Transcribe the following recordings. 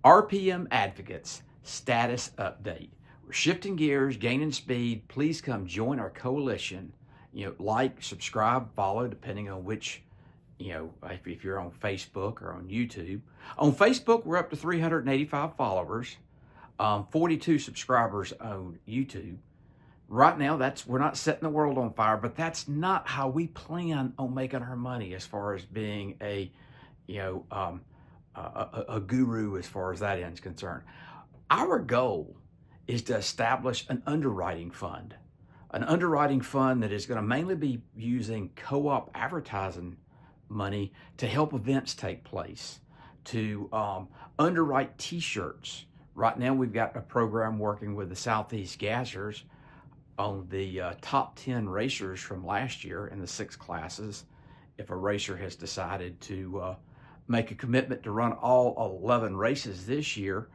RPM Advocates status update. We're shifting gears, gaining speed. Please come join our coalition. Like, subscribe, follow, depending on which, if you're on Facebook or on YouTube. On Facebook, we're up to 385 followers, 42 subscribers on YouTube. Right now, we're not setting the world on fire, but that's not how we plan on making our money as far as being a guru as far as that end is concerned. Our goal is to establish an underwriting fund that is going to mainly be using co-op advertising money to help events take place, to underwrite t-shirts. Right now, we've got a program working with the Southeast Gassers on the top 10 racers from last year in the 6 classes. If a racer has decided to make a commitment to run all 11 races this year,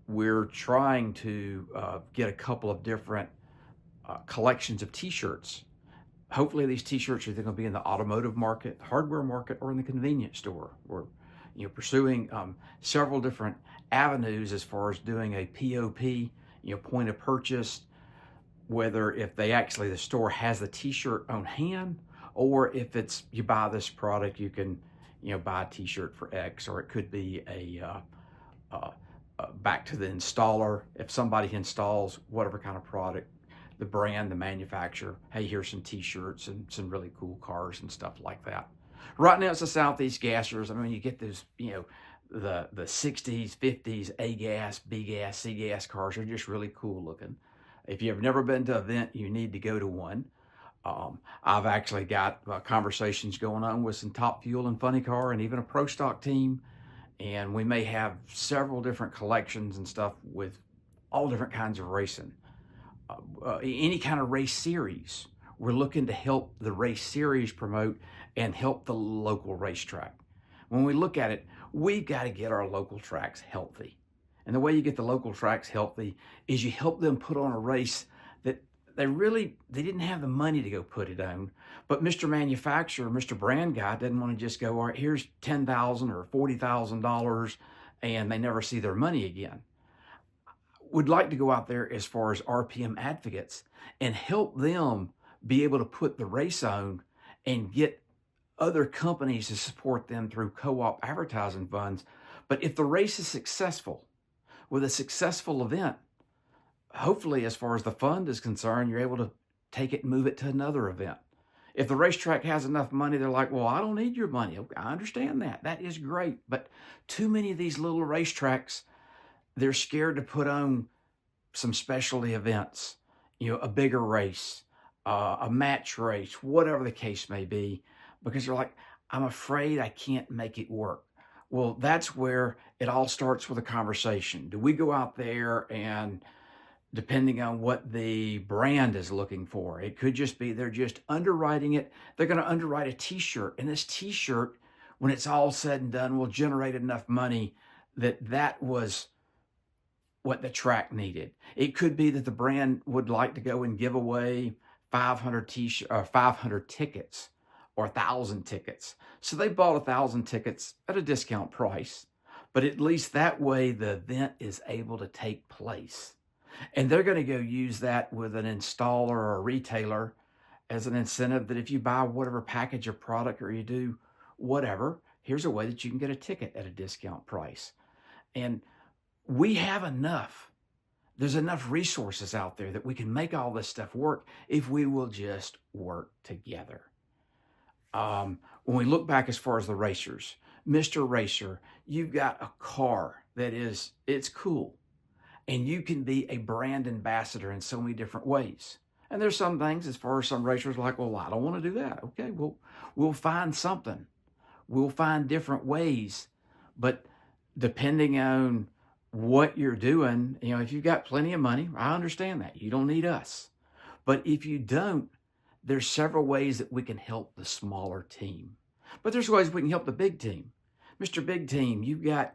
we're trying to get a couple of different collections of t-shirts. Hopefully these t-shirts are going to be in the automotive market, hardware market, or in the convenience store. We're pursuing several different avenues as far as doing a POP, point of purchase, whether if the store has the t-shirt on hand, or if it's you buy this product, you can buy a t-shirt for X, or it could be a back to the installer. If somebody installs whatever kind of product, the brand, the manufacturer, hey, here's some t-shirts and some really cool cars and stuff like that. Right now it's the Southeast Gassers. I mean, you get those, the 60s, 50s A-gas, B-gas, C-gas cars are just really cool looking. If you've never been to an event, you need to go to one. I've actually got conversations going on with some Top Fuel and Funny Car and even a Pro Stock team. And we may have several different collections and stuff with all different kinds of racing. Any kind of race series. We're looking to help the race series promote and help the local racetrack. When we look at it, we've got to get our local tracks healthy. And the way you get the local tracks healthy is you help them put on a race that they didn't have the money to go put it on. But Mr. Manufacturer, Mr. Brand Guy didn't want to just go, all right, here's $10,000 or $40,000, and they never see their money again. Would like to go out there as far as RPM advocates and help them be able to put the race on and get other companies to support them through co-op advertising funds. But if the race is successful, with a successful event, hopefully as far as the fund is concerned, you're able to take it and move it to another event. If the racetrack has enough money, they're like, well, I don't need your money. Okay, I understand that. That is great. But too many of these little racetracks, they're scared to put on some specialty events, a bigger race, a match race, whatever the case may be, because they're like, I'm afraid I can't make it work. Well, that's where it all starts with a conversation. Do we go out there and, depending on what the brand is looking for, it could just be they're just underwriting it. They're going to underwrite a t-shirt, and this t-shirt, when it's all said and done, will generate enough money that was what the track needed. It could be that the brand would like to go and give away 500 tickets or 1,000 tickets. So they bought 1,000 tickets at a discount price, but at least that way the event is able to take place. And they're going to go use that with an installer or a retailer as an incentive that if you buy whatever package of product or you do whatever, here's a way that you can get a ticket at a discount price. And we have enough. There's enough resources out there that we can make all this stuff work if we will just work together. When we look back as far as the racers, Mr. Racer, you've got a car that it's cool. And you can be a brand ambassador in so many different ways. And there's some things as far as some racers like, well, I don't want to do that. Okay, we'll find something. We'll find different ways. But depending on what you're doing, if you've got plenty of money, I understand that. You don't need us. But if you don't, there's several ways that we can help the smaller team. But there's ways we can help the big team. Mr. Big Team, you've got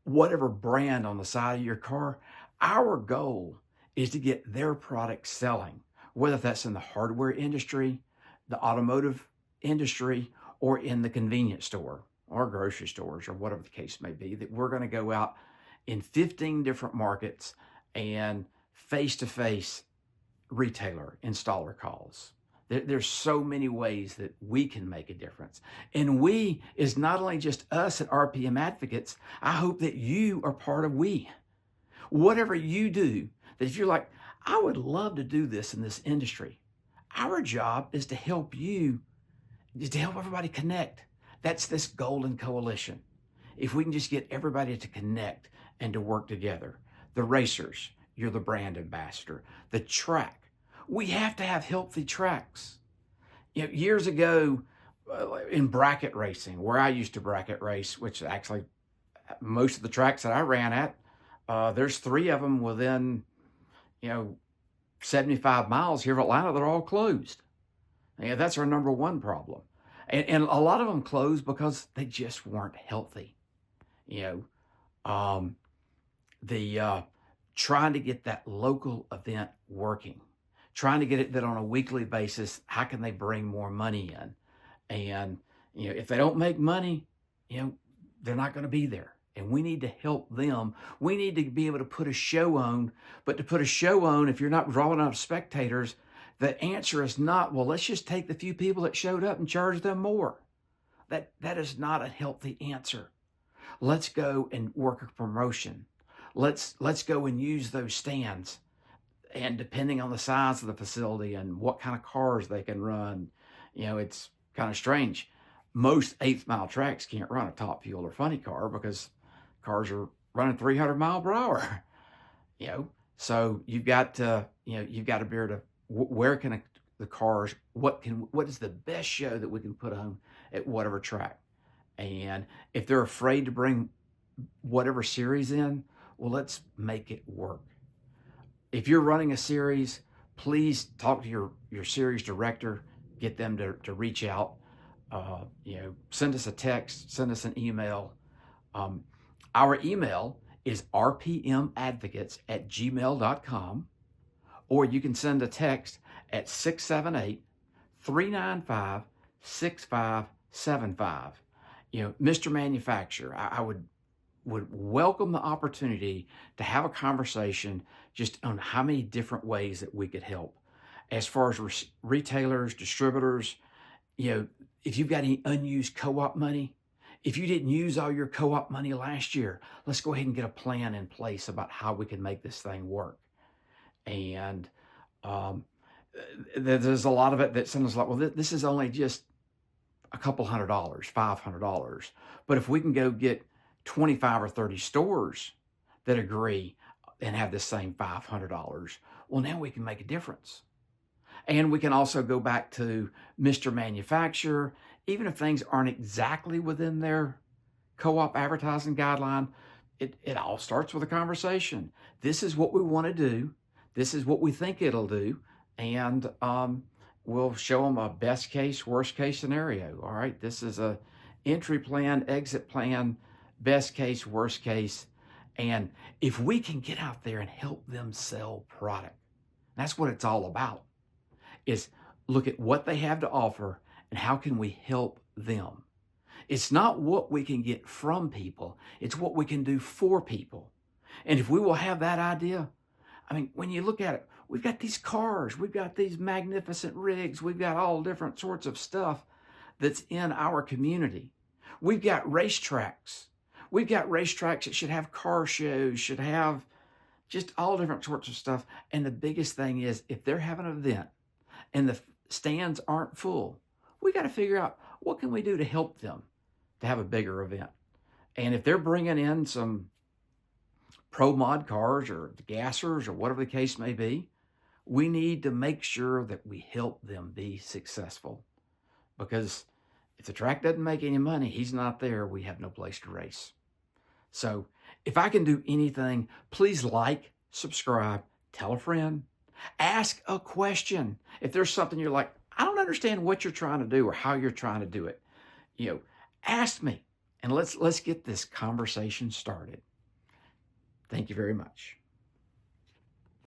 whatever brand on the side of your car. Our goal is to get their product selling, whether that's in the hardware industry, the automotive industry, or in the convenience store or grocery stores or whatever the case may be, that we're going to go out in 15 different markets and face-to-face retailer installer calls. There's so many ways that we can make a difference. And we is not only just us at RPM Advocates. I hope that you are part of we. Whatever you do, that if you're like, I would love to do this in this industry, our job is to help you, is to help everybody connect. That's this golden coalition. If we can just get everybody to connect and to work together. The racers, you're the brand ambassador. The track, we have to have healthy tracks. Years ago in bracket racing, where I used to bracket race, which actually most of the tracks that I ran at, there's 3 of them within, 75 miles here of Atlanta. They're all closed. That's our number one problem. And a lot of them closed because they just weren't healthy. Trying to get that local event working, trying to get it that on a weekly basis, how can they bring more money in? And, if they don't make money, they're not going to be there. And we need to help them. We need to be able to put a show on, but to put a show on, if you're not drawing enough spectators, the answer is not, well, let's just take the few people that showed up and charge them more. That is not a healthy answer. Let's go and work a promotion. Let's go and use those stands. And depending on the size of the facility and what kind of cars they can run, it's kind of strange. Most 8th mile tracks can't run a top fuel or funny car because cars are running 300 mile per hour. So you've got to be able to, where can the cars, what is the best show that we can put on at whatever track? And if they're afraid to bring whatever series in, well, let's make it work. If you're running a series, please talk to your series director, get them to reach out. Send us a text, send us an email. Our email is rpmadvocates@gmail.com, or you can send a text at 678-395-6575. Mr. Manufacturer, I would welcome the opportunity to have a conversation just on how many different ways that we could help. As far as retailers, distributors, if you've got any unused co-op money, if you didn't use all your co-op money last year, let's go ahead and get a plan in place about how we can make this thing work. And there's a lot of it that someone's like, well, this is only just a couple $100, $500. But if we can go get 25 or 30 stores that agree and have the same $500, well, now we can make a difference. And we can also go back to Mr. Manufacturer, even if things aren't exactly within their co-op advertising guideline, it all starts with a conversation. This is what we want to do. This is what we think it'll do. And we'll show them a best case, worst case scenario. All right, this is a entry plan, exit plan, best case, worst case. And if we can get out there and help them sell product, that's what it's all about, is look at what they have to offer and how can we help them. It's not what we can get from people, it's what we can do for people. And if we will have that idea, when you look at it, we've got these cars, we've got these magnificent rigs, we've got all different sorts of stuff that's in our community. We've got racetracks. We've got racetracks that should have car shows, should have just all different sorts of stuff. And the biggest thing is, if they're having an event and the stands aren't full, we got to figure out what can we do to help them to have a bigger event. And if they're bringing in some pro mod cars or gassers or whatever the case may be, we need to make sure that we help them be successful. Because if the track doesn't make any money, he's not there, we have no place to race. So if I can do anything, please like, subscribe, tell a friend, ask a question. If there's something you're like, I don't understand what you're trying to do or how you're trying to do it, ask me and let's get this conversation started. Thank you very much.